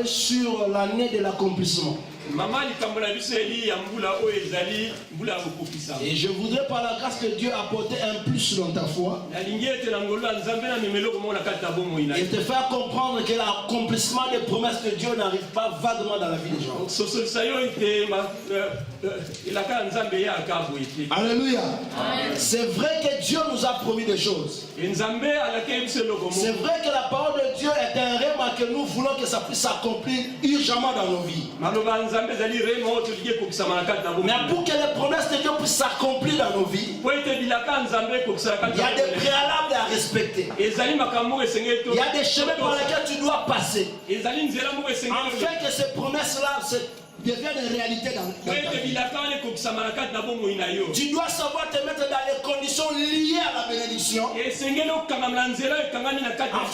parler sur l'année de l'accomplissement. Et je voudrais par la grâce de Dieu apporter un plus dans ta foi et te faire comprendre que l'accomplissement des promesses de Dieu n'arrive pas vaguement dans la vie des gens. Alléluia. C'est vrai que Dieu nous a promis des choses. C'est vrai que la parole de Dieu est un rêve que nous voulons que ça puisse s'accomplir urgemment dans nos vies. Mais pour que les promesses de Dieu puissent s'accomplir dans nos vies, il y a des préalables à respecter. Il y a des chemins par lesquels tu dois passer. Afin que ces promesses-là deviennent une réalité dans ta vie. Tu dois savoir te mettre dans les conditions liées à la bénédiction. Afin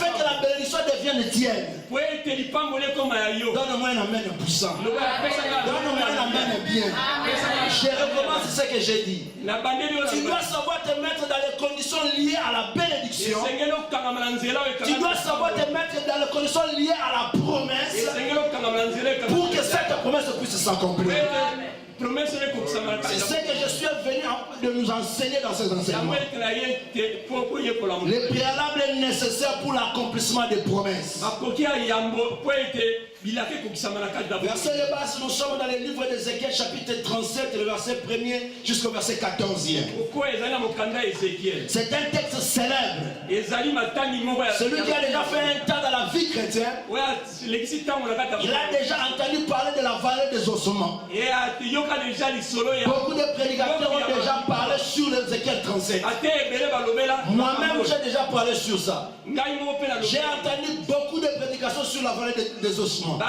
que la bénédiction devienne tienne. Donne-moi un amen puissant. Donne-moi un amen bien. Je recommence ce que j'ai dit. Tu dois savoir te mettre dans les conditions liées à la bénédiction. Tu dois savoir te mettre dans les conditions liées à la promesse pour que cette promesse puisse s'accomplir. C'est ce que je suis venu de nous enseigner dans ces enseignements. Les préalables nécessaires pour l'accomplissement des promesses. Verset de base, nous sommes dans le livre d'Ézéchiel chapitre 37, le verset 1er jusqu'au verset 14e. C'est un texte célèbre. Celui qui a déjà fait un temps dans la vie chrétienne, il a déjà entendu parler de la vallée des ossements. Beaucoup de prédicateurs ont déjà parlé sur l'Ézéchiel 37. Moi-même j'ai déjà parlé sur ça. J'ai entendu beaucoup de prédications sur la vallée des ossements. Mais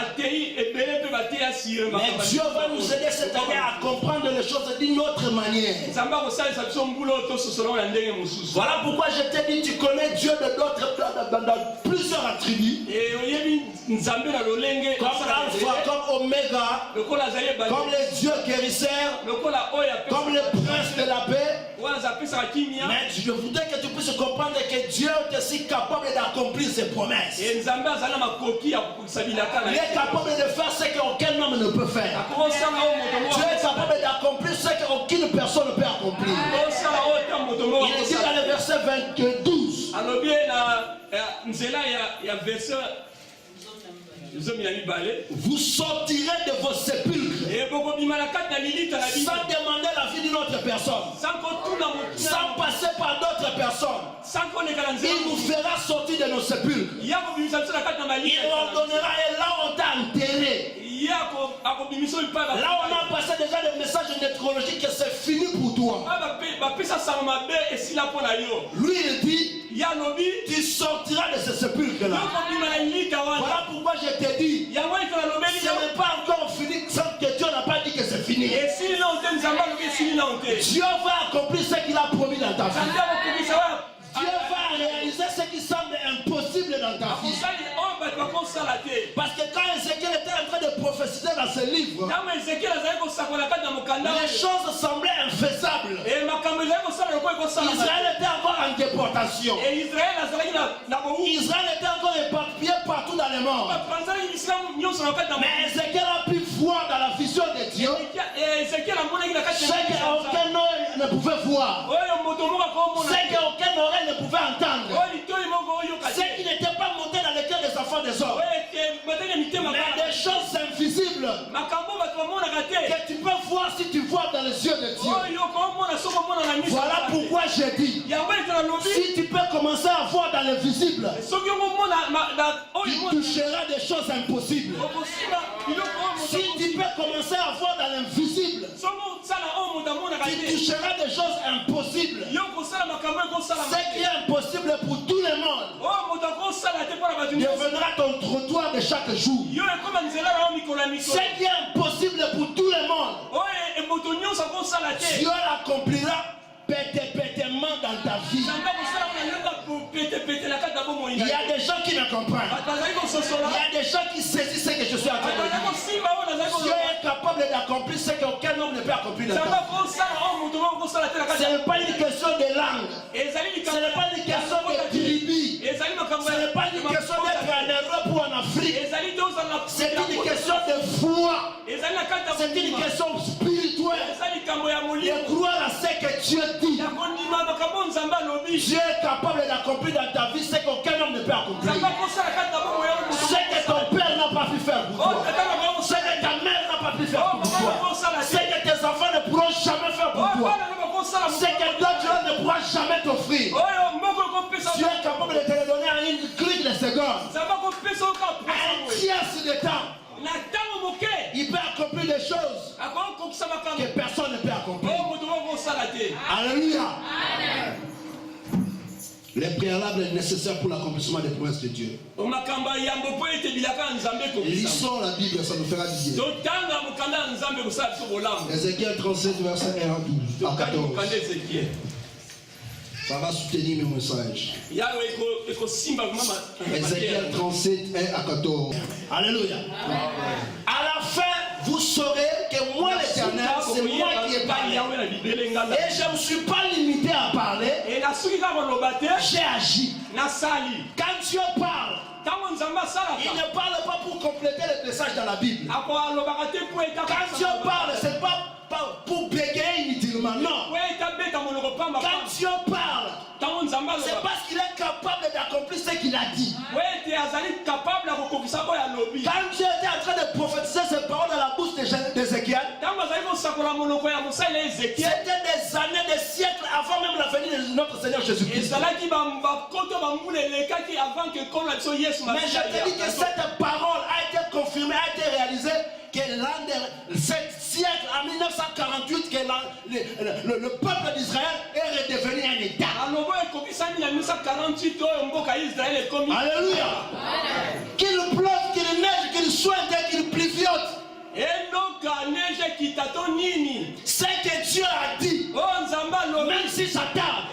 Dieu va nous aider cette année à comprendre les choses d'une autre manière. Voilà pourquoi je t'ai dit, tu connais Dieu dans plusieurs attributs. Comme Alpha, comme Oméga, comme le Dieu guérisseur, comme le prince de la paix. Mais je voudrais que tu puisses comprendre que Dieu est aussi capable d'accomplir ses promesses. Il est capable de faire ce qu'aucun homme ne peut faire. Dieu est capable d'accomplir ce qu'aucune personne ne peut accomplir. Il est dit dans le verset 12. Vous sortirez de vos sépulcres sans demander l'avis d'une autre personne, sans passer par d'autres personnes. Il nous fera sortir de nos sépulcres. Il ordonnera, et là on t'a enterré. Là on a passé déjà le message nécrologique que c'est fini pour toi. Lui il dit, tu sortiras de ce sépulcre là. Voilà pourquoi je te dis, ce n'est pas encore fini sans que Dieu n'a pas dit que c'est fini. Dieu va accomplir ce qu'il a promis dans ta vie. Dieu va réaliser ce qui semble impossible dans ta vie. Parce que quand Ézéchiel était en train de prophétiser dans ce livre, les choses semblaient infaisables. Israël était encore en déportation. Israël était encore éparpillé partout dans le monde. Mais Ézéchiel a pu voir dans la vision de Dieu ce qu'aucun œil ne pouvait voir, ce qu'aucun oreille ne pouvait entendre, ce qui n'était pas monté dans le cœur des enfants des hommes, mais des choses invisibles que tu peux voir si tu vois dans les yeux de Dieu. Voilà pourquoi j'ai dit, si tu peux commencer à voir dans l'invisible, tu toucheras des choses impossibles. Si tu peux commencer à voir dans l'invisible, tu toucheras des choses impossibles. Ce qui est impossible pour tout le monde deviendra ton trottoir de chaque jour. Ce qui est impossible pour tout le monde, Dieu l'accomplira pétément dans ta vie. Il y a des gens qui ne comprennent. Il y a des gens qui saisissent ce que je suis en train de dire. Dieu est capable d'accomplir ce qu'aucun homme ne peut accomplir dans ta vie. Ce n'est pas une question de langue. Ce n'est pas une question de tribu. Ce n'est pas une question d'être en Europe ou en Afrique. Ce C'est une question de foi. C'est une question spirituelle. De croire à ce que Dieu dit. Dieu est capable d'accomplir dans ta vie ce qu'aucun homme ne peut accomplir. Ce que ton père n'a pas pu faire pour toi. Ce que ta mère n'a pas pu faire pour toi. Ce que tes enfants ne pourront jamais faire pour toi. Ce que d'autres ne pourront jamais t'offrir. Dieu est capable de te le donner en une clique de seconde. Un tiers de temps. Il peut accomplir des choses que personne ne peut accomplir. Alléluia. Les préalables nécessaires pour l'accomplissement des promesses de Dieu. Lisons la Bible, ça nous fera du bien. Ézéchiel 37, verset 1 à 12 à 14. Ça va soutenir mes messages. Ézéchiel 37, 1 à 14. Alléluia. À la fin, vous saurez que moi l'Éternel, c'est moi qui ai parlé. Et je ne me suis pas limité à parler. J'ai agi. Quand Dieu parle, il ne parle pas pour compléter le message dans la Bible. Quand Dieu parle, ce n'est pas pour bégayer inutilement. Non. Quand Dieu parle, c'est parce qu'il est capable d'accomplir ce qu'il a dit. Quand Dieu était en train de prophétiser ces paroles dans la bouche d'Ézéchiel, c'était des années, des siècles avant même la venue de notre Seigneur Jésus-Christ. Mais je te dis que cette parole a été confirmée, a été réalisée que l'an de 7 siècles, en 1948, que le peuple d'Israël est redevenu un État. Alléluia. Qu'il pleuve, qu'il neige, qu'il sointe, qu'il pluviote. Ce que Dieu a dit, même si ça tarde,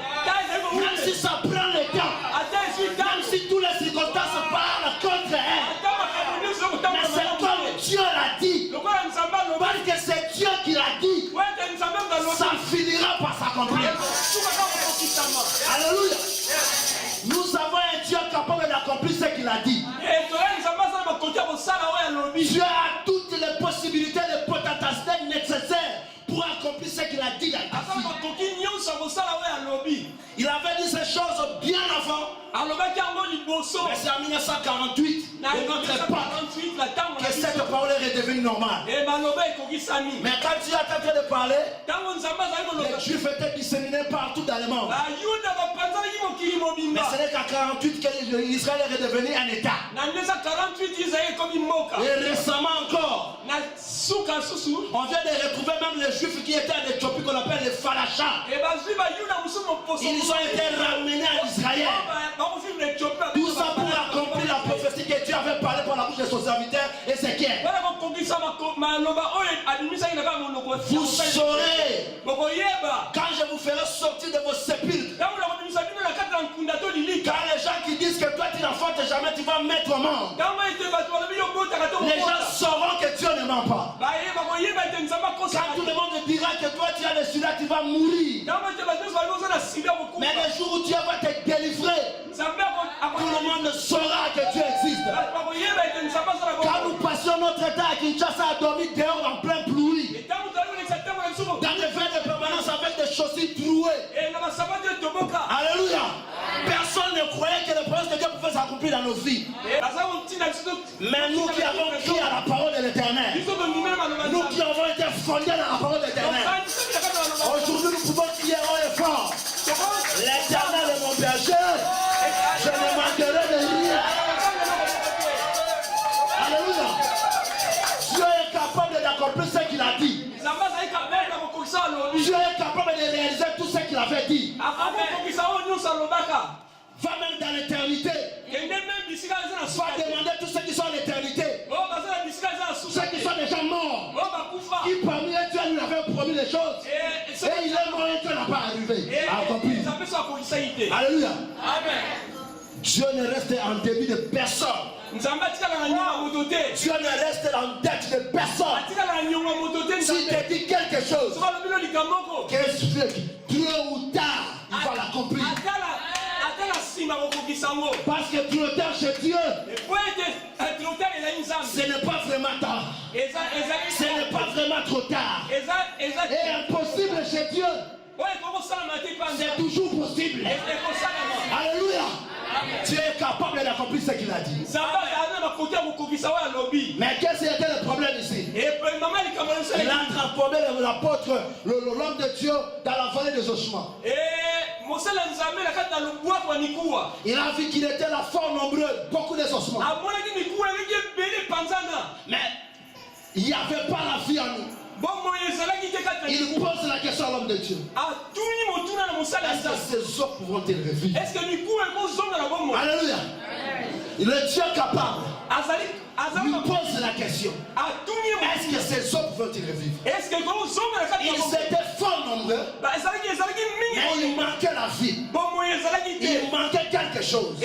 même si ça prend le temps, même si toutes les circonstances parlent contre elle, mais c'est comme Dieu l'a dit, parce que c'est Dieu qui l'a dit, ça finira par s'accomplir. Alléluia. Nous avons un Dieu capable d'accomplir ce qu'il a dit. Dieu a toutes les possibilités, les potentialités nécessaires pour accomplir ce qu'il a dit dans ta vie. Il avait dit ces choses bien avant. Mais c'est en 1948 de notre époque que cette parole est redevenue normale. Mais quand Dieu a tenté de parler, les Juifs étaient disséminés partout dans le monde. Mais ce n'est qu'à 48 qu'Israël est redevenu un État. Et récemment encore, on vient de retrouver même les Juifs qui étaient en Éthiopie, qu'on appelle les Falachas. Ils ont été ramenés en Israël. Tout ça pour accomplir la prophétie que Dieu avait parlé par la bouche de son serviteur Ézéchiel. Vous saurez quand je vous ferai sortir de vos sépulcres. Car les gens qui disent que toi tu n'enfantes jamais, tu vas mettre au monde. Les gens sauront que Dieu ne ment pas. Quand tout le monde dira que toi tu as le sida, tu vas mourir. Mais le jour où Dieu va te délivrer, tout le monde saura que Dieu existe. Quand nous passions notre temps à Kinshasa à dormir dehors en plein pluie, dans des verres de permanence avec des chaussures trouées. Alléluia. Personne ne croyait que le promesse de Dieu pouvait s'accomplir dans nos vies. Mais nous qui avons cru à la parole de l'Éternel, nous qui avons été fondés dans la parole de l'Éternel, aujourd'hui nous pouvons crier haut et fort: l'Éternel est mon berger, je ne manquerai de rien. Alléluia. Dieu est capable d'accomplir ce qu'il a dit. Dieu est capable de réaliser tout ce qu'il avait dit. Va même dans l'éternité. Va demander tous ceux qui sont en l'éternité. Ceux qui sont déjà morts. Qui parmi eux Dieu lui avait promis les choses. Et il est mort et Dieu n'a pas arrivé à accomplir. Alléluia. Dieu ne reste en débit de personne. Dieu ne reste en dette de personne. S'il te dit quelque chose, tôt ou tard, il va l'accomplir. Parce que trop tard chez Dieu, Ce n'est pas vraiment tard. Ce n'est pas vraiment trop tard. Et impossible chez Dieu, c'est toujours possible. Alléluia. Tu es capable d'accomplir ce qu'il a dit. Mais qu'est-ce qui était le problème ici? Il a transformé l'apôtre, l'homme de Dieu, dans la vallée des ossements. Il a vu qu'il était là fort nombreux, beaucoup d'ossements. Mais il n'y avait pas la vie en nous. Il pose la question à l'homme de Dieu. Est-ce que ces os pourront-ils revivre? Alléluia. Le Dieu capable lui pose la question. Est-ce que ces os pourront-ils revivre? Ils étaient fort nombreux, mais il manquait la vie. Il manquait quelque chose.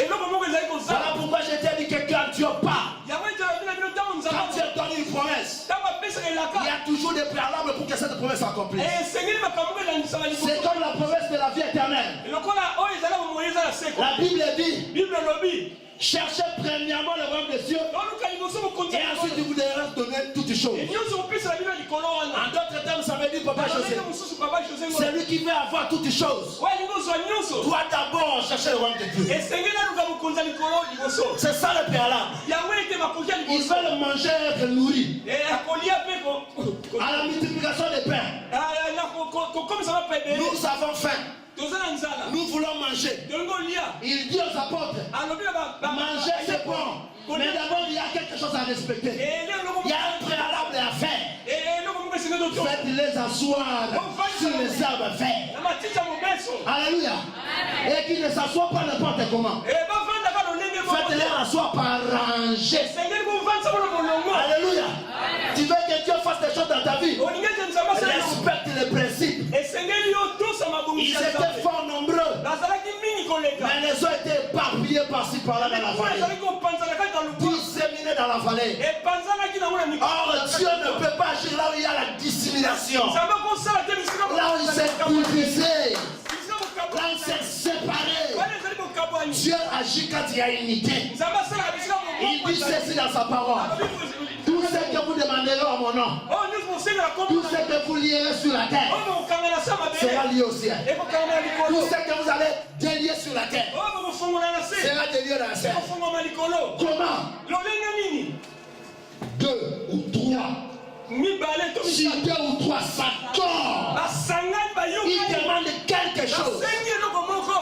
Voilà pourquoi je t'ai dit que quand Dieu part, quand Dieu donne une promesse, il y a toujours des préalables pour que cette promesse s'accomplisse. C'est comme la promesse de la vie éternelle. La Bible dit: cherchez premièrement le royaume des cieux, et ensuite vous devez donner toutes choses. En d'autres termes, ça veut dire Papa José, celui qui veut avoir toutes choses doit d'abord chercher le royaume de Dieu. C'est ça le préalable. Ils veulent manger, être nourris. À la multiplication des pains, nous avons faim. Nous voulons manger. Il dit aux apôtres: manger c'est bon, mais d'abord il y a quelque chose à respecter. Il y a un préalable à faire. Faites-les asseoir sur les herbes vertes. Alléluia. Et qu'ils ne s'assoient pas n'importe comment. Faites-les asseoir par rangée. Alléluia. Tu veux que Dieu fasse des choses dans ta vie? Respecte les principes. Ils étaient fort nombreux, mais les ont été éparpillés par-ci par-là dans la vallée, disséminés dans la vallée. Or Dieu ne peut pas agir là où il y a la dissémination, là où il s'est divisé, là où il s'est séparé. Dieu agit quand il y a unité. Il dit ceci dans sa parole: tout ce que vous demanderez en mon nom, tout ce que vous lierez sur la terre sera lié au ciel. Tout ce que vous allez délier sur la terre sera délié dans le ciel. Comment? 2 ou 3. Si 2 ou 3 s'accordent, ils demandent quelque chose,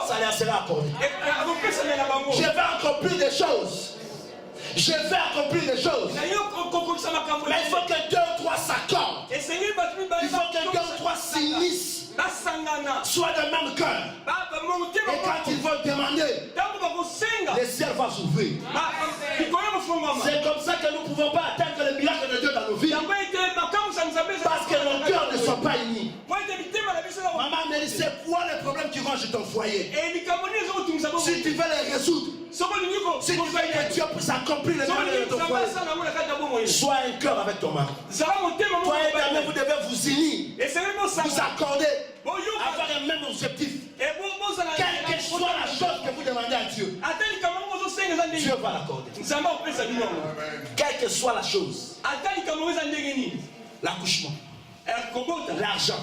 ça leur sera accordé. Je vais accomplir des choses. Je vais accomplir des choses. Mais il faut que 2 ou 3 s'accordent. Il faut que 2 ou 3 s'unissent, soient de même cœur. Et quand ils vont demander, le ciel va s'ouvrir. C'est comme ça que nous ne pouvons pas atteindre le miracle de Dieu dans nos vies, parce que nos cœurs ne sont pas unis. Maman, mais c'est quoi les problèmes qui rongent ton foyer? Si tu veux les résoudre, si tu veux que Dieu puisse accomplir les miracles de ton foyer, sois un cœur avec ton mari. Toi et ta mère, vous devez vous unir, vous accorder, avoir un même objectif. Quelle que soit la chose que vous demandez à Dieu, Dieu va l'accorder. Quelle que soit la chose, l'accouchement, l'argent,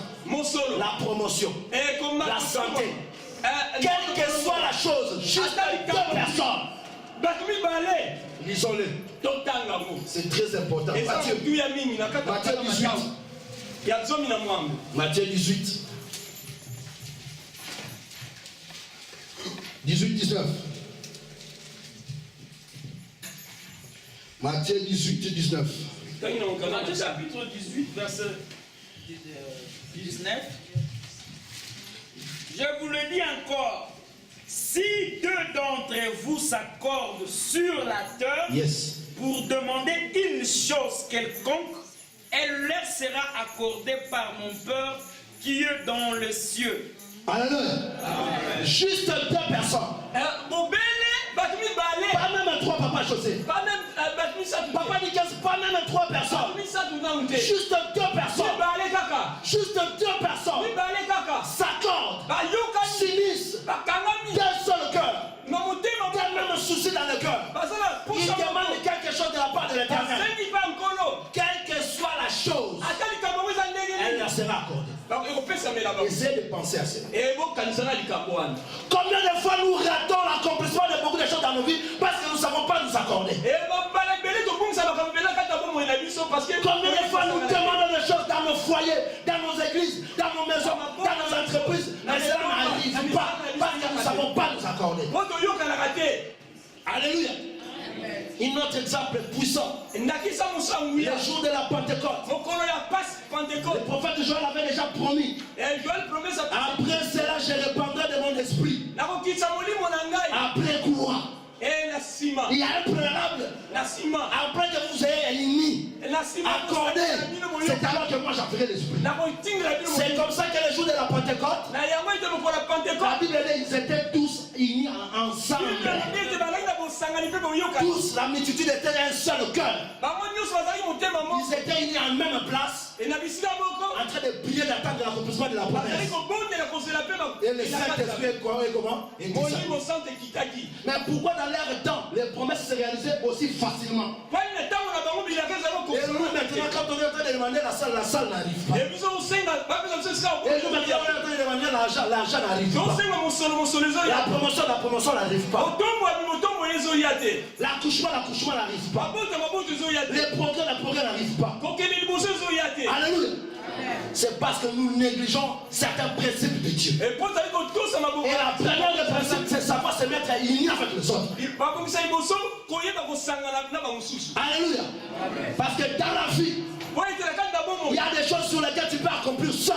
la promotion, la santé, quelle que soit la chose, juste 2 personnes, lisons-le. C'est très important. Matthieu 18. Matthieu 18. 18-19. Matthieu 18-19. Matthieu chapitre 18, verset 19. Je vous le dis encore, si 2 d'entre vous s'accordent sur la terre pour demander une chose quelconque, elle leur sera accordée par mon Père qui est dans les cieux. Alléluia. Juste 2 personnes. Pas même 3, Papa José. Papa dit que c'est pas même 3 personnes. Juste 2 personnes. Juste 2 personnes s'accordent, s'unissent d'un seul cœur, d'un même souci dans le cœur. Ils demandent quelque chose de la part de l'Éternel, quelle que soit la chose, elle leur sera accordée. Essayez de penser à cela. Combien de fois nous ratons l'accomplissement de beaucoup de choses dans nos vies parce que nous ne savons pas nous accorder? Combien de fois nous demandons des choses dans nos foyers, dans nos églises, dans nos maisons, dans nos entreprises, mais cela n'arrive pas parce que nous ne savons pas nous accorder. Alléluia. Un autre exemple puissant. Le jour de la Pentecôte. Le prophète Joël avait déjà promis. Après cela, je répandrai de mon esprit. Après quoi? Il y a un préalable. Après que vous ayez émis, accordé, c'est alors que moi j'appellerai l'esprit. C'est comme ça que le jour de la Pentecôte, la Bible dit qu'ils étaient tous unis ensemble. Tous, la multitude était un seul cœur. Ils étaient unis en même place, en train de prier d'attendre l'accomplissement de la promesse. Et le Saint-Esprit est comment? Mais pourquoi dans leur temps, les promesses se réalisaient aussi facilement? Et nous maintenant, quand on est en train de demander la salle n'arrive pas. Et nous maintenant, on est en train de demander l'argent n'arrive pas. La promotion n'arrive pas. L'accouchement n'arrive pas. Les progrès n'arrivent pas. Alléluia. C'est parce que nous négligeons certains principes de Dieu. Et la première des principes, c'est savoir se mettre unis avec les autres. Alléluia. Parce que dans la vie, il y a des choses sur lesquelles tu peux accomplir seul.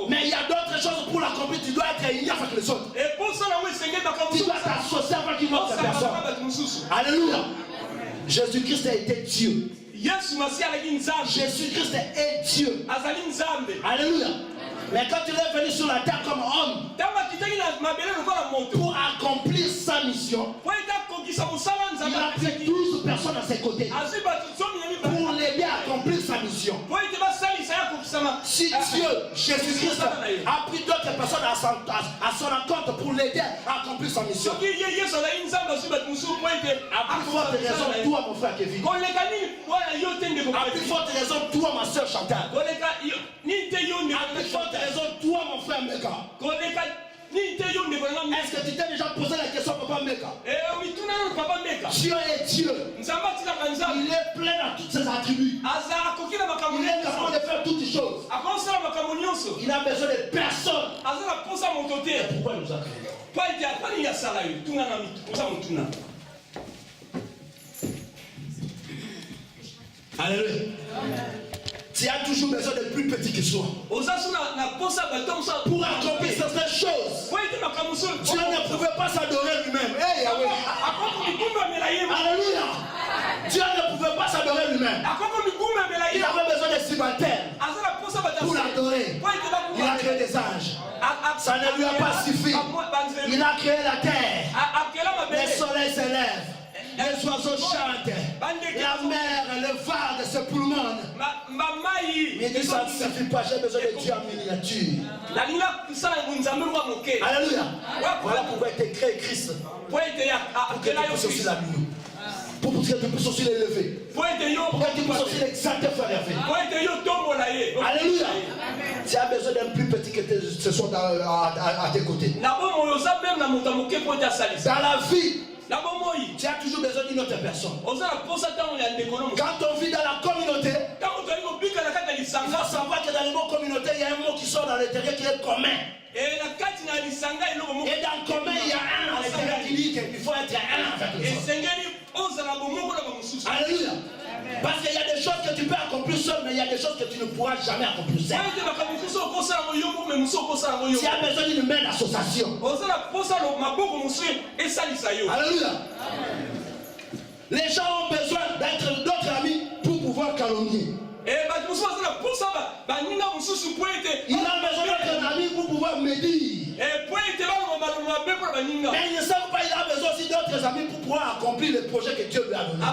Mais il y a d'autres choses pour l'accomplir, tu dois être uni avec les autres. Tu dois t'associer avec une autre personne. Alléluia. Jésus-Christ a été Dieu. Jésus-Christ est Dieu. Alléluia. Mais quand il est venu sur la terre comme homme, pour accomplir sa mission, il a pris 12 personnes à ses côtés pour l'aider à accomplir sa mission. Si Dieu, Jésus-Christ, a pris d'autres personnes à son encontre pour l'aider à accomplir sa mission, à plus forte raison, toi mon frère Kevin, à plus forte raison, toi ma soeur Chantal, à plus forte raison, toi mon frère Meka. Est-ce que tu t'es déjà posé la question, Papa Meka? Dieu est Dieu. Il est plein à toutes ses attributs. Il est capable de faire toutes choses. Il a besoin de personne. Pourquoi il nous a créé? Alléluia. Tu as toujours besoin de plus petit que soi. Pour accomplir certaines choses, Dieu ne pouvait pas s'adorer lui-même. Hey, alléluia. Dieu ne pouvait pas s'adorer lui-même. Il avait besoin de subalternes pour l'adorer. Il a créé des anges. Ça ne lui a pas suffi. Il a créé la terre. Le soleil s'élève. Les oiseaux chantent. La mer, le vague se promenent. Mais dit ça ne suffit pas, j'ai besoin de Dieu en miniature. Alléluia. Voilà pourquoi il était créé Christ. Pour que tu puisses aussi l'amener. Pour que tu puisses aussi l'élever. Pour que tu puisses aussi l'exalter, frère Hervé. Alléluia. Tu as besoin d'un plus petit que ce soit à tes côtés. Dans la vie, tu as toujours besoin d'une autre personne. Quand on vit dans la communauté, il faut savoir que dans le mot communauté, il y a un mot qui sort dans l'intérieur qui est commun. Et dans le commun, il y a un à l'intérieur qui dit qu'il faut être un avec les autres. Alléluia. Parce qu'il y a des choses que tu peux accomplir seul, mais il y a des choses que tu ne pourras jamais accomplir seul. Tu as besoin d'une main d'association. Alléluia. Les gens ont besoin d'être d'autres amis pour pouvoir calomnier. Il a besoin d'être un ami pour pouvoir médire. Mais ils ne savent pas, il a besoin aussi d'autres amis pour pouvoir accomplir le projet que Dieu lui a donné.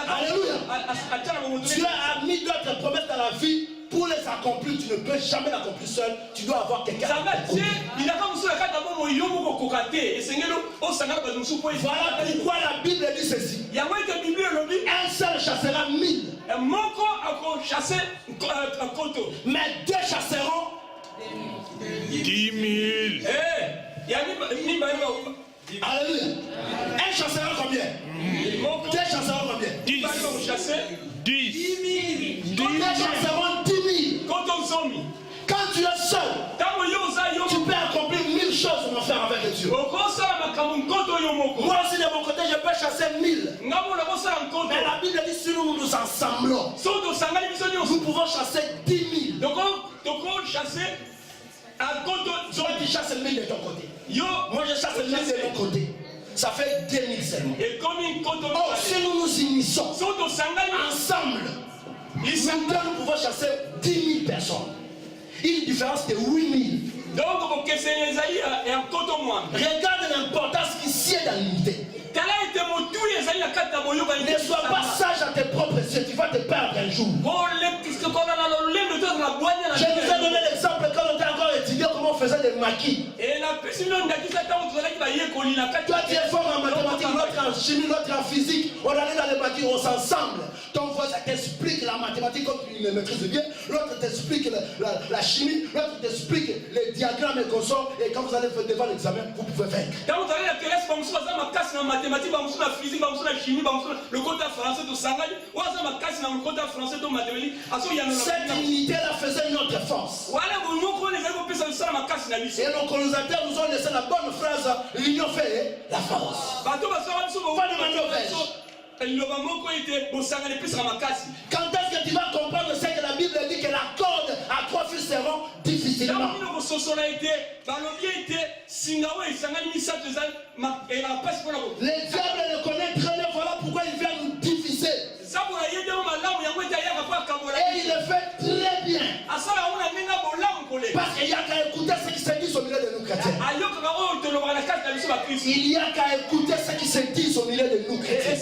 Alléluia. Dieu a mis d'autres promesses dans la vie pour les s'accomplir, tu ne peux jamais l'accomplir seul. Tu dois avoir quelqu'un. Voilà pourquoi la Bible dit ceci. Un seul chassera 1000. Mais 2 chasseront 10 000. Alléluia. Un chassera combien? 2 chasseront combien? 10. 10. 2 chasseront 10 000. Quand tu es seul, tu peux accomplir 1000 choses en faire avec Dieu. Moi aussi de mon côté, je peux chasser 1000. Mais la Bible dit si nous nous ensemblons, nous pouvons chasser 10 000. Toi tu chasses 1000 de ton côté. Moi je chasse 1000 de mon côté. Ça fait 2000 seulement. Oh, si nous nous unissons ensemble, maintenant nous pouvons chasser 10 000 personnes. Une différence de 8 000. Regarde l'importance ici est dans l'unité. Ne sois pas sage à tes propres yeux, tu vas te perdre un jour. Je vous ai donné l'exemple quand on était encore étudiant comment on faisait des maquis. Toi tu es fort en mathématiques, l'autre en chimie, l'autre en physique. On allait dans les maquis, on s'ensemble. Ton voisin t'explique la mathématique comme tu le maîtrises bien. L'autre t'explique la chimie, l'autre t'explique les diagrammes et consorts. Et quand vous allez faire devant l'examen, vous pouvez vaincre. Cette unité-là faisait notre force. Et nos colonisateurs nous ont laissé la bonne phrase: l'union fait la force. Pas demander au Belge. Quand est-ce que tu vas comprendre ce que la Bible dit que la corde à 3 fils seront difficilement? Les diables le connaissent très bien, voilà pourquoi il vient nous diviser. Et il le fait très bien. Parce qu'il n'y a qu'à écouter ce qui se dit au milieu de nous chrétiens. Il n'y a qu'à écouter ce qui se dit au milieu de nous chrétiens.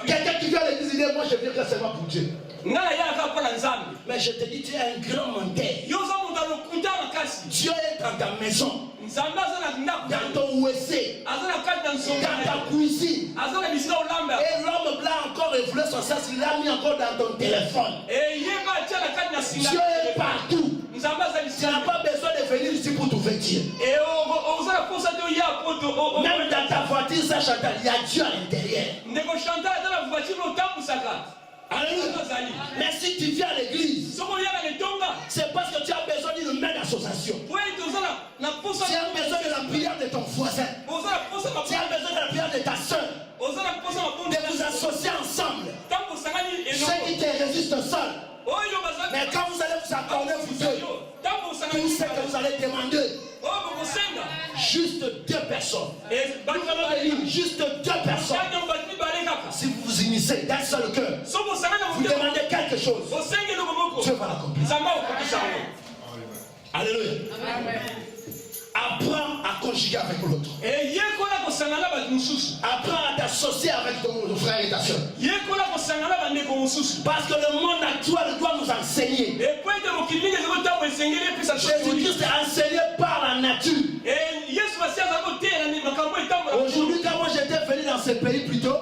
Quelqu'un qui vient à l'église dit: moi je viens que c'est moi pour Dieu. Mais je te dis, tu es un grand menteur. Dieu est dans ta maison, dans ton WC, dans ta cuisine. Et l'homme blanc encore reflète son sens, il l'a mis encore dans ton téléphone. Dieu est partout. Tu n'as pas besoin de venir ici pour te vêtir. Même dans ta voiture, ça chante, il y a Dieu à l'intérieur. Mais si tu viens à l'église, c'est parce que tu as besoin d'une main d'association. Tu as besoin de la prière de ton voisin. Tu as besoin de la prière de ta soeur. De vous associer ensemble. Ceux qui te résistent seuls. Mais quand vous allez vous accorder, vous deux, tout ce que vous allez demander, juste 2 personnes. Juste 2 personnes. Si vous vous unissez d'un seul cœur, vous demandez quelque chose, Dieu va l'accomplir. Alléluia. Apprends à conjuguer avec l'autre. Apprends à t'associer avec ton frère et ta soeur. Parce que le monde actuel doit nous enseigner. Jésus-Christ est enseigné par la nature. Aujourd'hui, quand moi j'étais venu dans ce pays plus tôt,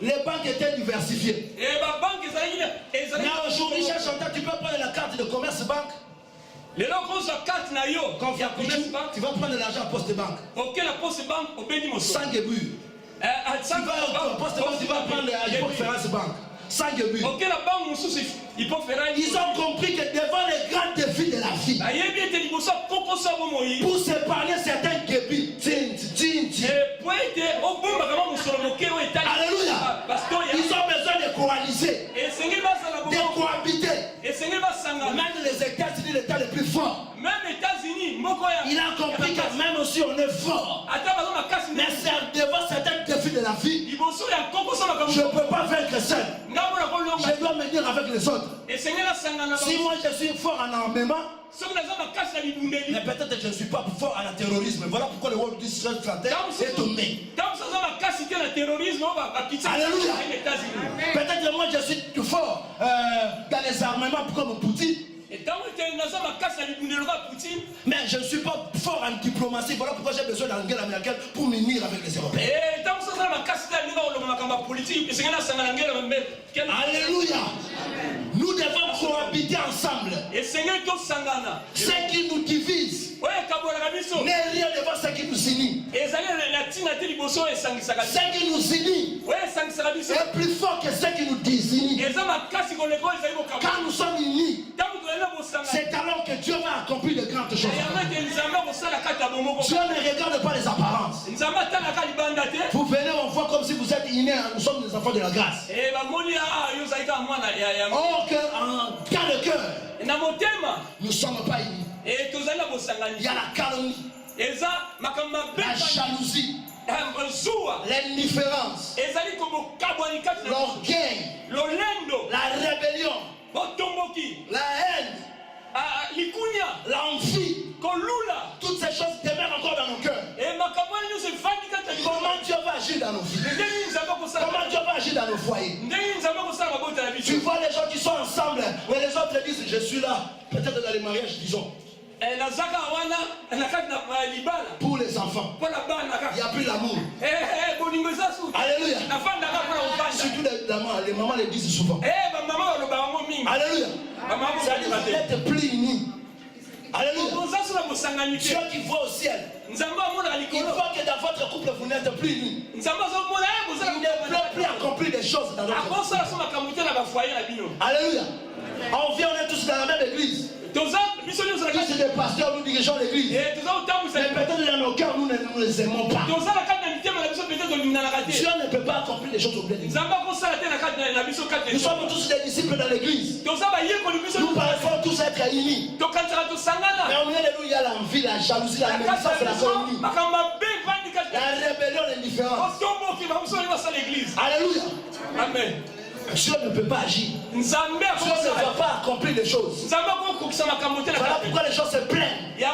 les banques étaient diversifiées. Mais aujourd'hui, cher chanteur, tu peux prendre la carte de commerce banque. Quand tu vas prendre l'argent à poste banque. Sans début. Tu vas au poste banque, tu vas prendre à banque. Sans début. Ils ont compris que devant les grands défis de la vie, pour s'épargner certains débits, alléluia, ils ont besoin de coaliser, de cohabiter. Même les États-Unis, l'État le plus fort, il a compris que même si on est fort, mais devant certains défis de la vie, je ne peux pas vaincre seul. je dois me dire avec les autres. Si moi je suis fort en armement, mais peut-être je ne suis pas fort en terrorisme. Voilà pourquoi le World Peace est tombé. Alléluia. Peut-être moi je suis fort dans les armements comme Poutine. Mais je ne suis pas fort en diplomatie. Voilà pourquoi j'ai besoin d'une guerre américaine pour m'unir avec les Européens. Alléluia. Nous devons cohabiter ensemble. Ce qui nous divise n'est rien devant ce qui nous unit. Ce qui nous unit est plus fort que ce qui nous désunit. Quand nous sommes unis, c'est alors que Dieu va accomplir de grandes choses. Dieu ne regarde pas les apparences. Vous venez, on voit comme si vous êtes innés. Nous sommes des enfants de la grâce. Or, en cas de cœur, nous ne sommes pas unis. Il y a la calomnie, la jalousie, l'indifférence, l'orgueil, la rébellion, la haine, l'envie. Toutes ces choses demeurent encore dans nos cœurs. Comment Dieu va agir dans nos vies? Comment Dieu va agir dans nos foyers? Tu vois les gens qui sont ensemble, mais les autres disent je suis là. Peut-être dans les mariages, disons. Pour les enfants, il n'y a plus l'amour. Alléluia. Surtout les mamans le disent souvent. Alléluia. C'est-à-dire vous n'êtes plus unis. Alléluia. Dieu qui voit au ciel, il voit que dans votre couple vous n'êtes plus unis. Il ne peut plus accomplir des choses dans notre couple. Alléluia. On vient, on est tous dans la même église. Tous des pasteurs, nous dirigeons l'église. Mais peut-être dans nos cœurs, nous ne les aimons pas. Dieu ne peut pas accomplir les choses au bled. Nous sommes tous des disciples dans l'église. Nous paraissons tous être unis. Mais au milieu de nous, il y a l'envie, la jalousie, la médisance, la calomnie, la rébellion, l'indifférence. Alléluia. Amen. Dieu ne peut pas agir. Dieu ne va pas accomplir les choses. Voilà pourquoi les gens se plaignent. Il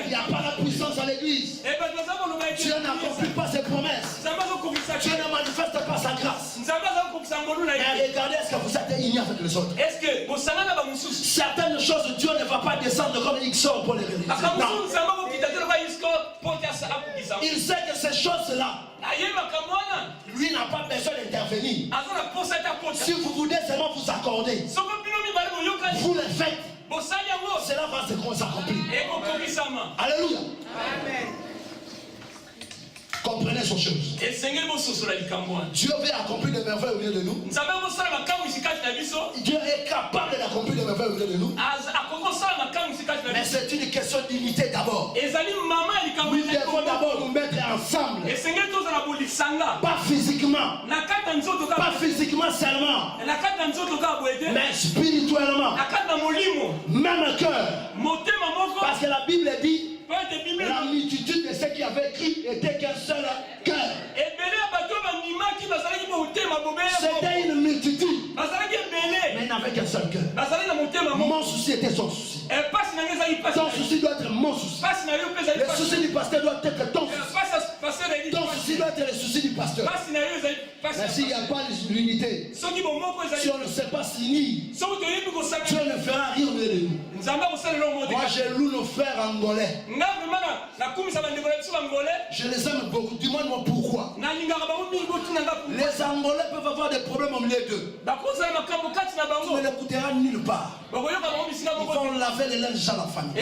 n'y a pas la puissance dans l'église. Dieu n'accomplit pas ses promesses. Dieu ne manifeste pas sa grâce. Mais regardez, est-ce que vous êtes unis avec les autres? Certaines choses, Dieu ne va pas descendre comme Ixon pour les réaliser. Il sait que ces choses-là, lui n'a pas besoin d'intervenir. Si vous voulez seulement vous accorder, vous le faites. Cela va s'accomplir. Alléluia. Amen. Comprenez ces choses. Dieu veut accomplir des merveilles au milieu de nous. Dieu est capable d'accomplir des merveilles au milieu de nous. Mais c'est une question d'unité d'abord. Nous devons d'abord nous mettre ensemble. Pas physiquement. Pas physiquement seulement. Mais spirituellement. Même cœur. Parce que la Bible dit la multitude de ceux qui avaient cru était qu'un seul cœur. C'était une multitude, mais il n'avait qu'un seul cœur. Mon souci était son souci. Ton souci doit être mon souci. Le souci du pasteur doit être ton souci. Ton souci doit être le souci du pasteur. Mais s'il n'y a pas l'unité, si on ne sait pas s'unir, Dieu ne fera rien au milieu de nous. Moi je loue nos frères angolais. Je les aime beaucoup. Dis-moi pourquoi. Les Angolais peuvent avoir des problèmes au milieu d'eux. Tu ne l'écouteras nulle part. Ils vont laver les linges à la famille.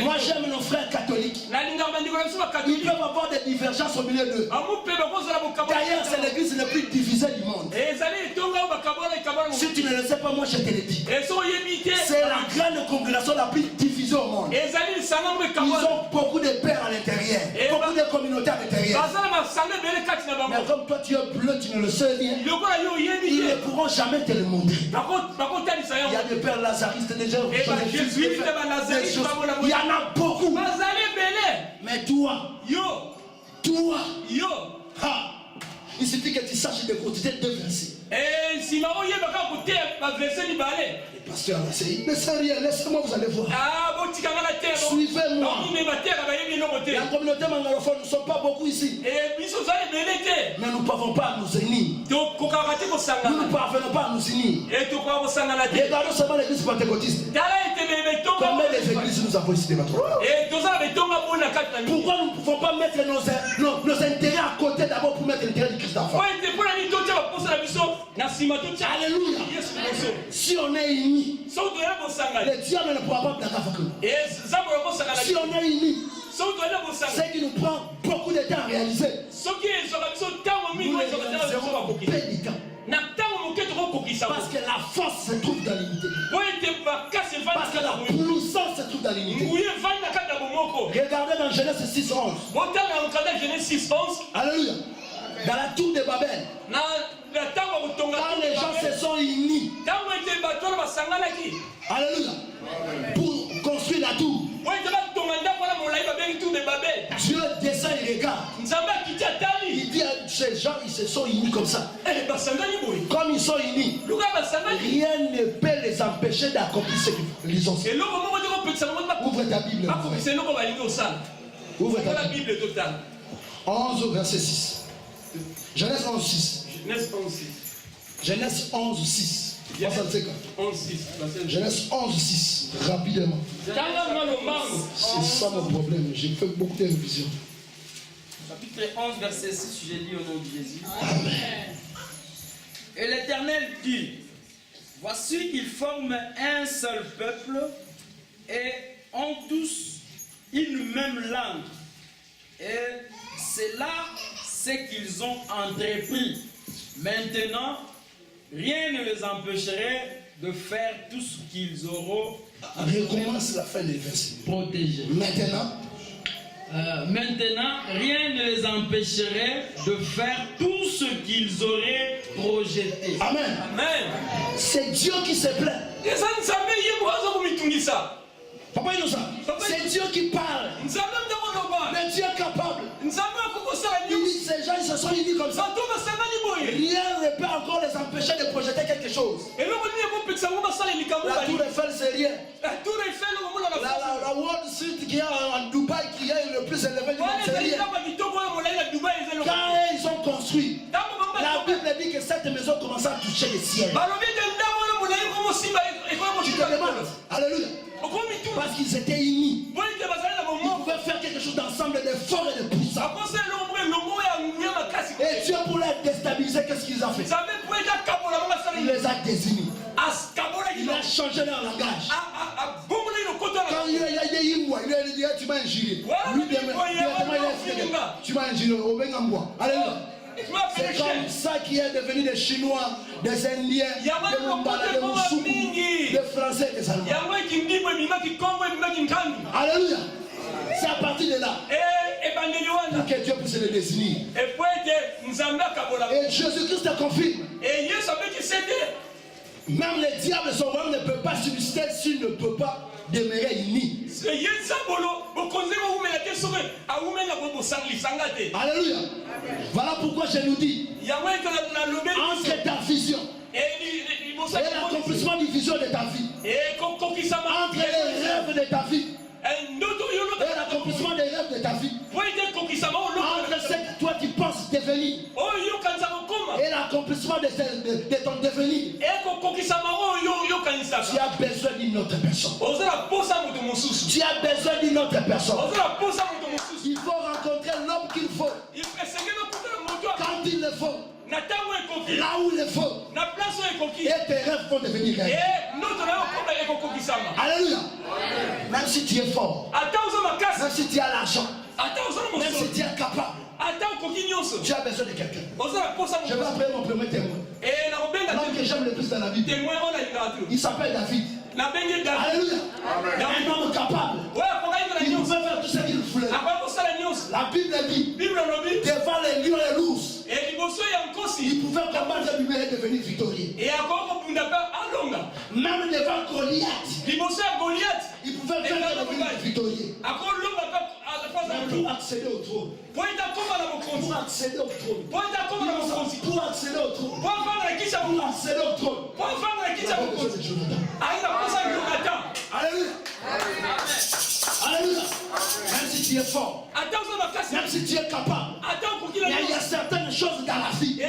Moi j'aime nos frères catholiques. Ils peuvent avoir des divergences au milieu d'eux. D'ailleurs c'est l'église la plus divisée du monde. Si tu ne le sais pas, moi je te le dis. C'est la grande congrégation la plus divisée au monde. Ils ont beaucoup de pères à l'intérieur, beaucoup de communautés à l'intérieur. Mais comme toi tu es bleu, tu ne le sais rien. Ils ne pourront jamais te le montrer. Il y a des pères lazaristes, des gens jésuites, il y en a beaucoup. Mais toi, il suffit que tu saches de quotidiennes 2 versets. Et si maman y est baka côté verset ni balé. Pasteur, ne sais rien, laissez-moi, vous allez voir. Suivez-moi. La communauté mangalophone, nous ne sommes pas beaucoup ici. Mais nous ne pouvons pas nous unir. Nous ne parvenons pas à nous unir. Regardons seulement l'église pentecôtiste. Combien d'églises nous avons ici de notre part? Pourquoi nous ne pouvons pas mettre nos intérêts à côté d'abord pour mettre l'intérêt du Christ d'enfant? Alléluia. Si on est unis, le diable ne pourra pas plaquer avec nous. Si on est unis, c'est qui nous prend beaucoup de temps à réaliser. Nous les réaliserons peu de temps. Parce que la force se trouve dans l'unité. Parce que la puissance se trouve dans l'unité. Regardez dans Genèse 6:11. Alléluia. Dans la tour de Babel, quand les gens se sont unis, alléluia, pour construire la tour, Dieu descend et regarde. Il dit à ces gens, ils se sont unis comme ça. Comme ils sont unis, rien ne peut les empêcher d'accomplir ce qu'ils ont fait. Ouvre ta Bible. Ouvre ta Bible. 11 verset 6. Genèse 11:6. Genèse 11:6. Genèse 11:6. Rapidement. C'est ça mon problème. J'ai fait beaucoup de révisions. Chapitre 11, verset 6, j'ai lu au nom de Jésus. Amen. Et l'Éternel dit: voici qu'ils forment un seul peuple et ont tous une même langue. Et c'est là ce qu'ils ont entrepris. Maintenant, rien ne les empêcherait de faire tout ce qu'ils auront. Recommence la fin des versets. Protégé. Maintenant, rien ne les empêcherait de faire tout ce qu'ils auraient projeté. Amen. Amen. C'est Dieu qui se plaît. Papa Innocent, c'est Dieu qui parle. Le Dieu capable. Il dit ces gens ils se sont unis comme ça. Rien ne peut encore les empêcher de projeter quelque chose. La tour Eiffel c'est rien. La Wall Street qui est en Dubaï qui est le plus élevé du monde c'est rien. Quand ils ont construit, la Bible dit que cette maison commence à toucher le ciel. Tu te demandes, alléluia. Parce qu'ils étaient unis. Ils pouvaient faire quelque chose d'ensemble, de fort et de puissant. Et Dieu pour les déstabiliser, qu'est-ce qu'ils ont fait? Il les a désignés. Il a changé leur langage. Quand il a dit il a dit tu m'as injurié. Lui directement il a dit tu m'as injurié. Alléluia. C'est comme ça qui est devenu des Chinois, des Indiens, des Mumbala, des Musuku, des Français, des Allemands. Alléluia. C'est à partir de là que Dieu puisse les désigner. Et Jésus-Christ confirme. Même les diables son royaume ne peut pas subsister s'il ne peut pas demeurer unis. Alléluia. Voilà pourquoi je nous dis, entre ta vision et l'accomplissement du vision de ta vie, entre les rêves de ta vie et l'accomplissement des rêves de ta vie, entre ce que toi tu penses devenir et l'accomplissement de ton devenir, tu as besoin d'une autre personne. Tu as besoin d'une autre personne. Il faut rencontrer l'homme qu'il faut quand il le faut, là où il le faut, et tes rêves vont devenir réels. Alléluia. Même si tu es fort, même si tu as l'argent, même si tu es capable, tu as besoin de quelqu'un. Je vais appeler mon premier témoin. L'homme que j'aime le plus dans la Bible, il s'appelle David. Alléluia. Un homme capable. Il pouvait faire tout ce qu'il voulait. La Bible dit, devant les lions et l'ours, il pouvait combattre lui-même et devenir victorieux. Même devant Goliath, il pouvait faire devenir victorieux. Pour accéder au trône. Pour accéder au trône. accéder au trône. Alléluia. Alléluia. Même si tu es fort, même si tu es capable, mais il y a certaines choses dans la vie. Tu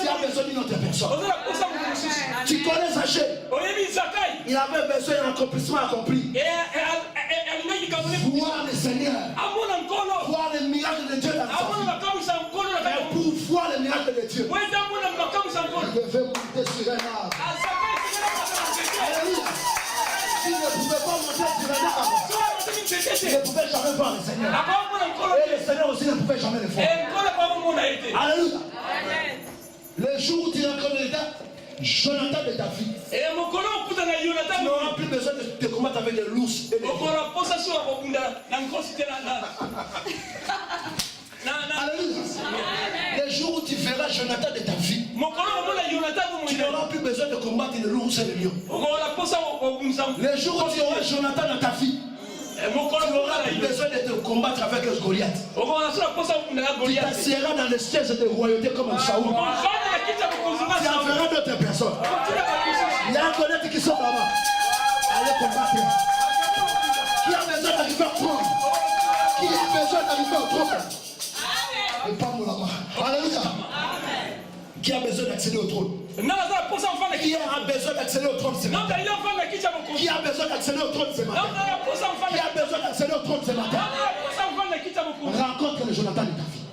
as besoin d'une autre personne. Tu connais Zachée. Il avait besoin d'un accomplissement accompli. Voir le Seigneur. Voir les miracles de Dieu dans sa vie. Et pour voir les miracles de Dieu, il devait monter sur un arbre. Alléluia. Il ne pouvait pas monter sur un arbre. Il ne pouvait jamais voir le Seigneur. Et le Seigneur aussi ne pouvait jamais le voir. Alléluia. Le jour où tu rencontres Jonathan de David, tu n'auras plus besoin de te combattre avec les loups et les lions. Alléluia. Le jour où tu verras Jonathan de David, tu n'auras plus besoin de combattre les loups et les lions. Le jour où tu auras Jonathan dans ta vie, tu n'auras plus besoin de te combattre avec Goliath. Tu t'assieras dans les sièges de royauté comme Saoul. Tu en verras d'autres personnes. Il y a un Goliath qui sort là-bas. Allez combattre. Qui a besoin d'arriver au trône? Qui a besoin d'arriver au trône? Et pas mon là-bas. Alléluia. Qui a besoin d'accéder au trône? Qui a besoin d'accéder au trône ce matin? Qui a besoin d'accéder au trône ce matin? Qui a besoin d'accéder au trône ce matin? Rencontre le Jonathan de David.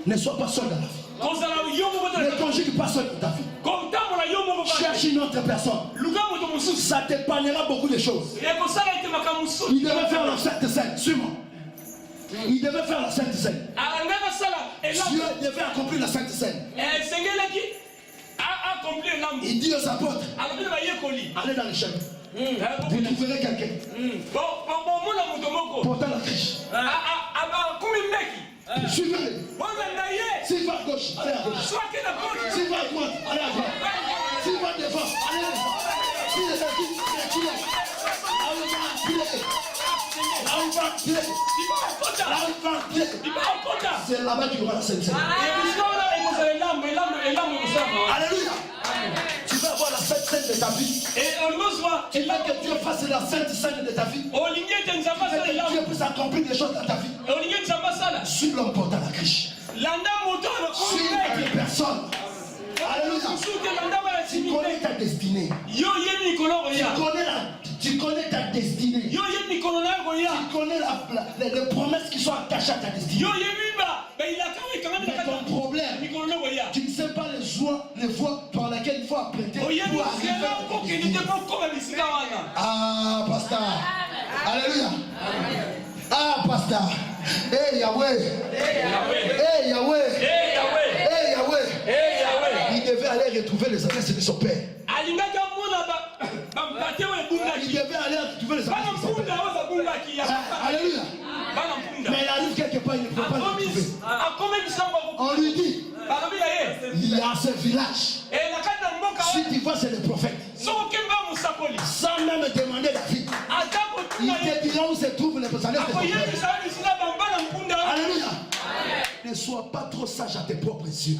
Ne sois pas seul dans la vie. Ne conjugue pas seul dans ta vie. Cherche une autre personne. Ça t'épargnera beaucoup de choses. Il devait faire la Sainte Seine. Suis-moi. Il devait faire la Sainte Seine. Dieu devait accomplir la Sainte Seine. Il dit aux apôtres, allez dans les chemins. Vous trouverez quelqu'un portant la criche. Suivez-le. S'il va à gauche, allez à gauche. S'il va à droite, allez à droite. S'il va devant, allez devant. S'il est là, c'est là-bas qu'il y aura la Sainte Seine. Alléluia. Tu vas avoir la Sainte Seine de ta vie. Tu veux que Dieu fasse la Sainte Seine de ta vie. Tu veux que Dieu puisse accomplir des choses dans ta vie. Suis l'homme portant la criche. Suis une personne. Alléluia. Tu connais ta destinée. Tu connais ta destinée. Tu connais les promesses qui sont attachées à ta destinée. Mais ton problème, tu ne sais pas les voies par lesquelles il faut apprêter pour arriver à ta destinée. Ah, pasteur. Alléluia. Ah, pasteur. Hey Yahweh. Hey Yahweh. Hey Yahweh. Il devait aller retrouver les adresses de son père. Il devait aller retrouver les adresses de son père. Alléluia. Mais il arrive quelque part, il ne peut pas le retrouver. On lui dit, il y a ce village. Si tu vois, c'est le prophète. Sans même demander la vie, il te dira où se trouve le prophète. Alléluia. Ne sois pas trop sage à tes propres yeux.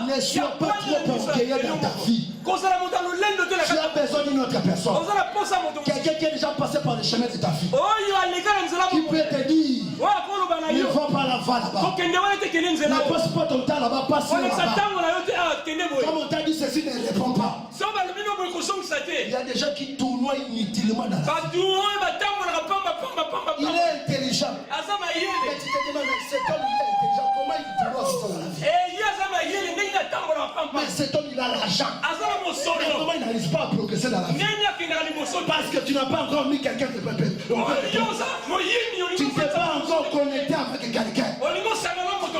Ne sois pas trop orgueilleux dans ta vie. Tu as besoin d'une autre personne. Quelqu'un qui est déjà passé par le chemin de ta vie. Qui peut te dire, ne va pas là-bas. Ne passe pas ton temps là-bas, passe là-bas. Comme on t'a dit, ceci ne répond pas. Il y a des gens qui tournoient inutilement dans la vie. Il est intelligent. Mais tu te demandes, cet homme il est intelligent, comment il tournoie dans la vie? Mais cet homme il a l'argent. Mais comment il n'arrive pas à progresser dans la vie? Parce que tu n'as pas encore mis quelqu'un de peuple. Tu ne t'es pas encore connecté avec quelqu'un.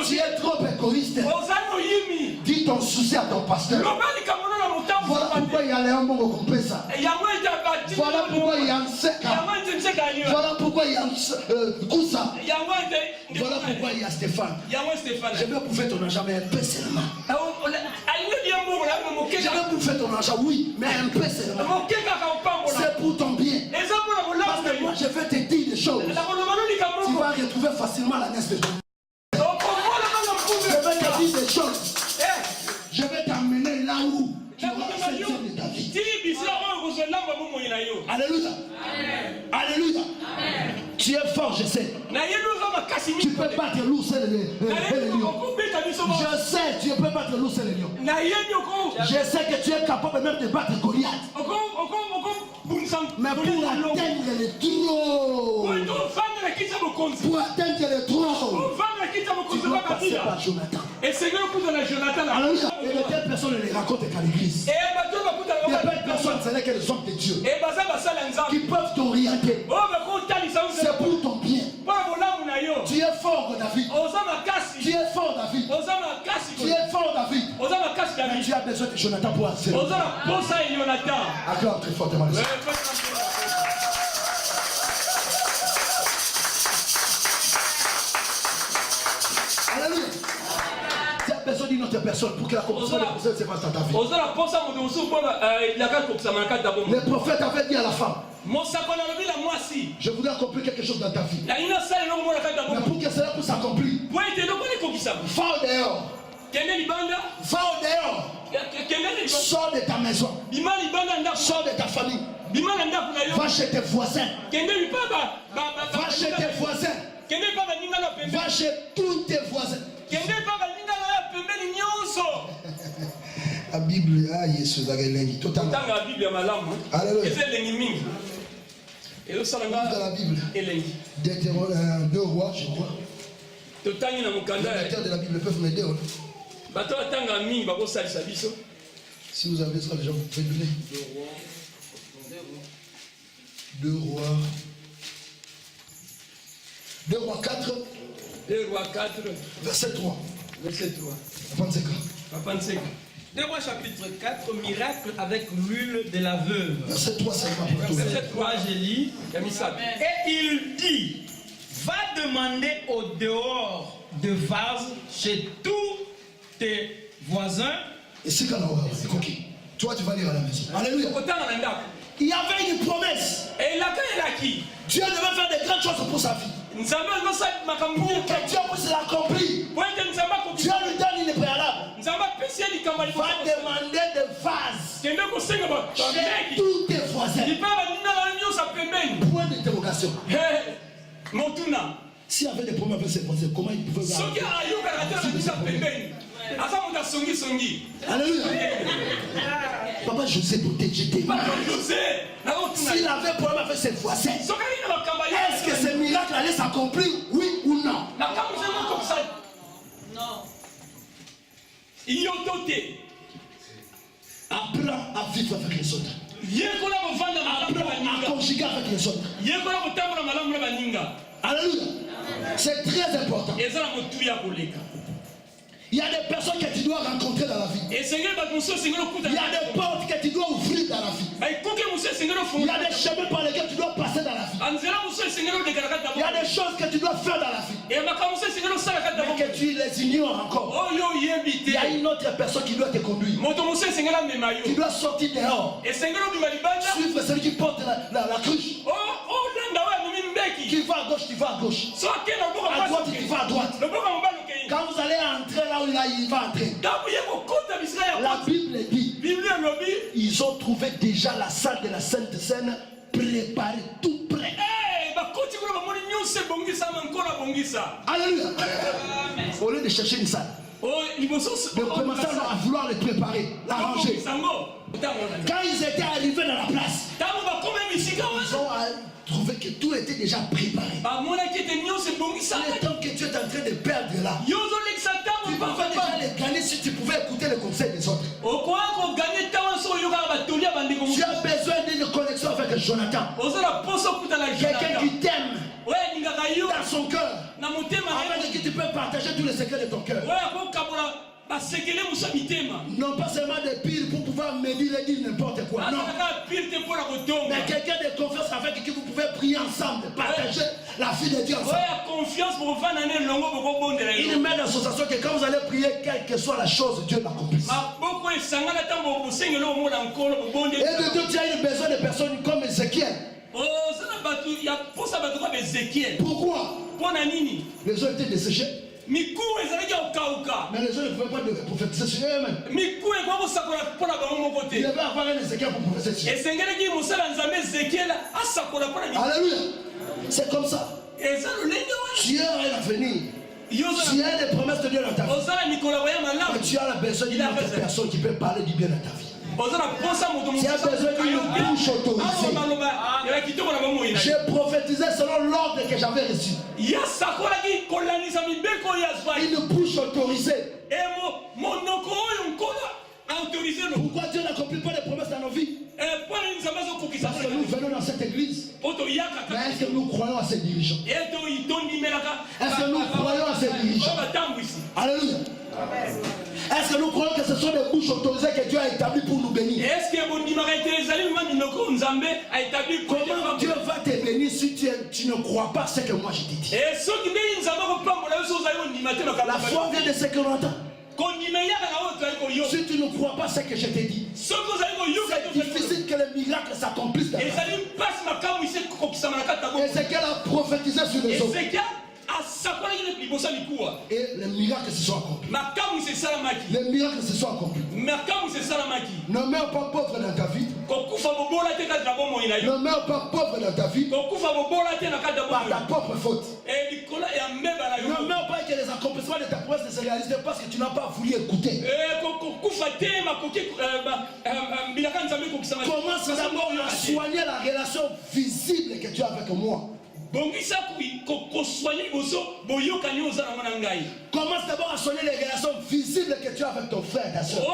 Tu es trop égoïste. Dis ton souci à ton pasteur. Voilà pourquoi il y a Léon Bongo Compressa. Voilà pourquoi il y a Nseka. Voilà pourquoi il y a Koussa. Voilà pourquoi il y a Stéphane. Je vais bouffer ton argent, mais un peu seulement. Je vais bouffer ton argent, oui, mais un peu seulement. C'est pour ton bien. Parce que moi, je vais te dire des choses. Tu vas retrouver facilement la naissance de Dieu. Je vais te dire des choses. Alléluia. Alléluia. Tu es fort, je sais. Tu peux battre l'ours et le lion. Je sais, tu peux battre l'ours et le lion. Je sais que tu es capable même de battre Goliath. Mais pour atteindre les trônes, pour atteindre les trônes, tu dois passer par Jonathan. Alléluia. Et de telles personnes ne les racontent qu'à l'église. Il y a plein de personnes, ce n'est que les hommes de Dieu qui peuvent t'orienter. C'est pour ton bien. Tu es fort, David. Tu es fort, David. Tu es fort, David. Mais tu as besoin de Jonathan pour accéder. Acclame très fortement. Alléluia. Tu as besoin d'une autre personne pour que la commencement de procès se passe dans ta vie. Les prophètes avaient dit à la femme, je voudrais accomplir quelque chose dans ta vie. Mais pour que cela puisse s'accomplir, va au dehors. Va au dehors. Sors de ta maison. Sors de ta famille. Va chez tes voisins. Va chez tes voisins. Va chez tous tes voisins. La Bible, ah, Yesu, totalement. Alléluia. Dans la Bible, 2 rois, je crois. Les lecteurs de la Bible peuvent m'aider. Si vous avez ça, les gens, vous pouvez donner. 2 rois 4. 2 rois 4. Verset 3. Verset 3. 25. 2 rois chapitre 4, miracle avec l'huile de la veuve. Verset 3, c'est pas pour tout. Verset 3, je lis. Et il dit, va demander au dehors de vase chez tous tes voisins. Et c'est quand on va toi, tu vas lire à la maison. Alléluia. Il y avait une promesse. Dieu devait faire de grandes choses pour sa vie. Pour que Dieu puisse l'accomplir, Dieu lui donne une préalable. Va demander des vases chez tous tes voisins. Point d'interrogation. S'il y avait des problèmes avec ses voisins, comment il pouvait Alléluia. Papa José j'étais mal. S'il avait problème avec ses voisins, est-ce que ce miracle allait s'accomplir, oui ou non? Non. Apprends à vivre avec les autres. Apprends à conjuguer avec les autres. Alléluia. C'est très important. Il y a des personnes que tu dois rencontrer dans la vie. Il y a des portes que tu dois ouvrir dans la vie. Il y a des chemins par lesquels tu dois passer dans la vie. Il y a des choses que tu dois faire dans la vie. Mais que tu les ignores encore. Il y a une autre personne qui doit te conduire. Tu dois sortir dehors. Suivre celui qui porte la cruche. Qui va à gauche, tu vas à gauche. À droite, tu vas à droite. Quand vous allez entrer là où il va entrer. La Bible dit, ils ont trouvé déjà la salle de la Sainte Seine préparée, tout prêt. Alléluia. Au lieu de chercher une salle, de commencer à vouloir les préparer, l'arranger. Quand ils étaient arrivés dans la place, ils ont trouvé que tout était déjà préparé. Le temps que tu es en train de perdre là, tu pouvais déjà les gagner si tu pouvais écouter le conseil des autres. Tu as besoin d'une connexion avec Jonathan. Quelqu'un qui t'aime dans son cœur, avec qui tu peux partager tous les secrets de ton cœur. Non pas seulement des piles pour pouvoir me dire et dire n'importe quoi. Non. Mais quelqu'un de confiance avec qui vous pouvez prier ensemble, partager la vie de Dieu ensemble. Une main d'association que quand vous allez prier, quelle que soit la chose, Dieu l'accomplisse. Et de Dieu, tu as eu besoin de personnes comme Ézéchiel. Pourquoi? Les eaux étaient desséchées. Mais les gens ne pouvaient pas prophétiser sur eux-mêmes. Il devait avoir un Ézéchiel pour prophétiser sur eux. Alléluia. C'est comme ça. Tu as un avenir. Tu as des promesses de Dieu dans ta vie. Mais tu as besoin d'une autre personne qui peut parler du bien dans ta vie. Tu as besoin d'une bouche autorisée. J'ai prophétisé selon l'ordre que j'avais reçu. Une bouche autorisée. Pourquoi Dieu n'accomplit pas les promesses dans nos vies? Parce que nous venons dans cette église. Mais est-ce que nous croyons à ces dirigeants? Est-ce que nous croyons à ces dirigeants? Alléluia. Est-ce que nous croyons que ce sont des bouches autorisées que Dieu a établies pour nous bénir? Comment Dieu va te bénir si tu ne crois pas ce que moi je t'ai dit? La foi vient de ce que l'on entend. Si tu ne crois pas ce que je t'ai dit, c'est difficile que les miracles s'accomplissent dans ta vie. Ézéchiel a prophétisé sur les autres. Et les miracles se sont accomplis. Les miracles se sont accomplis. Ne meurs pas pauvre dans ta vie. Ne meurs pas pauvre dans ta vie par ta propre faute. Ne meurs pas que les accomplissements de ta promesse ne se réalisent parce que tu n'as pas voulu écouter. Commence d'abord à soigner la relation visible que tu as avec moi. Commence d'abord à soigner les relations visibles que tu as avec ton frère et ta soeur.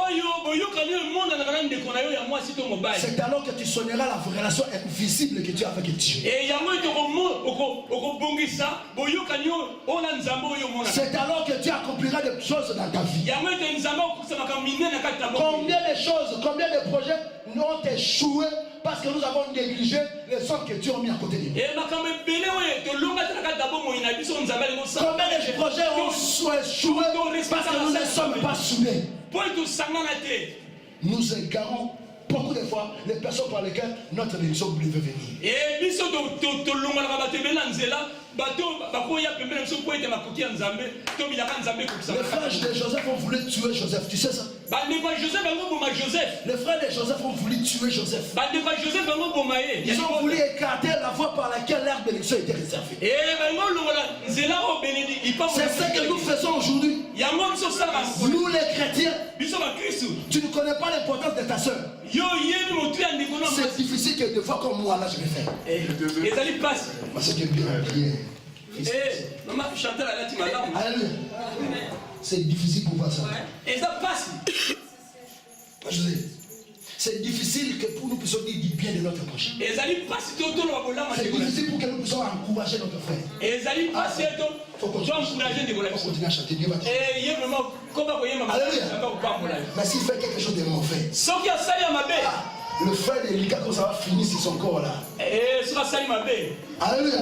C'est alors que tu soigneras la relation invisible que tu as avec Dieu. C'est alors que tu accompliras des choses dans ta vie. Combien de choses, combien de projets ont échoué parce que nous avons négligé les hommes que Dieu a mis à côté de nous. Combien de projets ont échoué parce que nous ne sommes pas soudés. Nous égarons beaucoup de fois les personnes par lesquelles notre émission devait venir. Les frères de Joseph ont voulu tuer Joseph, tu sais ça? Les frères de Joseph ont voulu tuer Joseph. Ils ont voulu écarter la voie par laquelle l'herbe bénédiction était réservée. C'est ce que nous faisons aujourd'hui. Nous les chrétiens, tu ne connais pas l'importance de ta soeur. C'est difficile que de fois comme moi là je vais faire. Parce que bien. Alléluia. C'est difficile pour voir ça. C'est difficile que pour nous puissions dire du bien de notre prochain. C'est difficile pour que nous puissions encourager notre frère. Il faut continuer à chanter. Dieu va te faire. Alléluia. Mais s'il fait quelque chose de mauvais, le frère de Lika, quand ça va finir sur son corps là. Alléluia.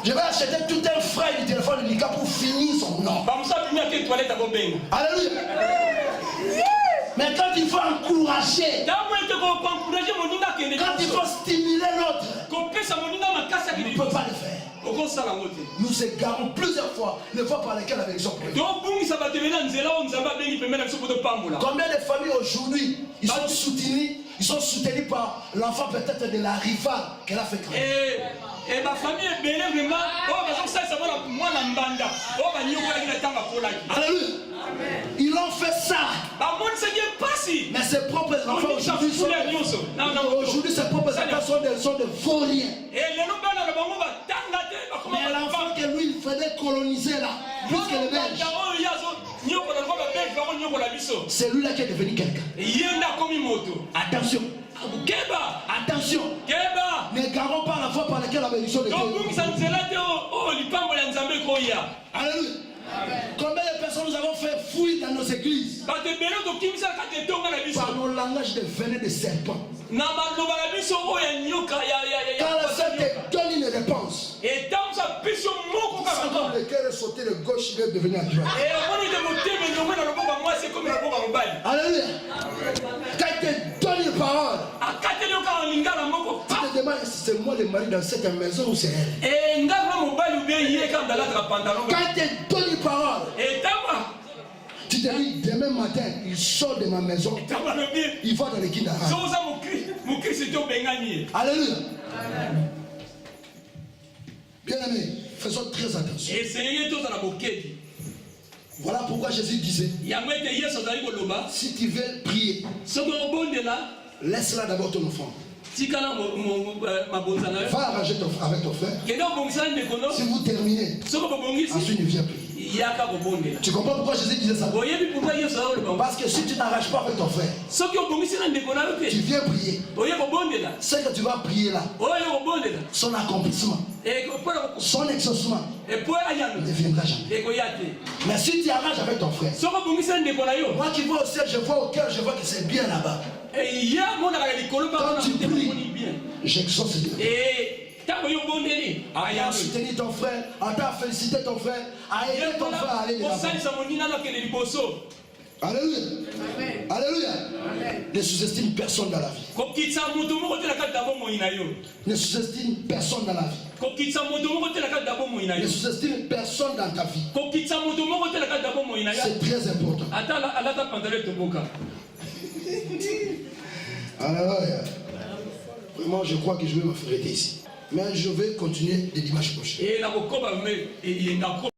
Je vais acheter tout un frère du téléphone de Lika pour finir son nom. Alléluia. Mais quand il faut encourager, quand il faut stimuler l'autre, on ne peut pas le faire. Nous égarons plusieurs fois les fois par lesquelles la bénédiction prouve. Combien de familles aujourd'hui ils sont soutenus par l'enfant peut-être de la rivale qu'elle a fait créer. Et ma famille est bénie vraiment. Alléluia. Ils ont fait ça. Mais ses propres enfants aujourd'hui ses propres enfants sont de vauriens. Mais l'enfant que lui il faisait coloniser là, plus que les Belges, c'est lui là qui est devenu quelqu'un. Attention. Attention. N'égarons pas la foi par laquelle la bénédiction de Dieu. Alléluia. Combien de personnes nous avons fait fouiller dans nos églises par nos langages de venin de serpent? Quand la fête te donne une réponse, le cœur est sauté de gauche, il est devenu à droite. Alléluia. Quand il te donne une une parole. Tu te demandes si c'est moi le mari dans cette maison ou c'est elle. Quand elle te donne une parole, tu te dis demain matin, il sort de ma maison, il va dans le Kindara. Alléluia. Bien aimé, faisons très attention. Voilà pourquoi Jésus disait, si tu veux prier, laisse-la d'abord ton enfant. Va arranger avec ton frère. Si vous terminez, ensuite il vient prier. Tu comprends pourquoi Jésus disait ça? Parce que si tu n'arraches pas avec ton frère, tu viens prier. Ce que tu vas prier là, son accomplissement, son exaucement ne viendra jamais. Mais si tu arraches avec ton frère, moi qui vois au ciel, je vois au cœur, je vois que c'est bien là-bas. Quand tu pries, j'exauce Dieu. À soutenir ton frère, à féliciter ton frère, à aider ton frère à aller de l'avant. Alléluia. Alléluia. Ne sous-estime personne dans la vie. Ne sous-estime personne dans la vie. Ne sous-estime personne dans ta vie. C'est très important. Alléluia. Vraiment, je crois que je vais m'arrêter ici. Mais je vais continuer le dimanche prochain.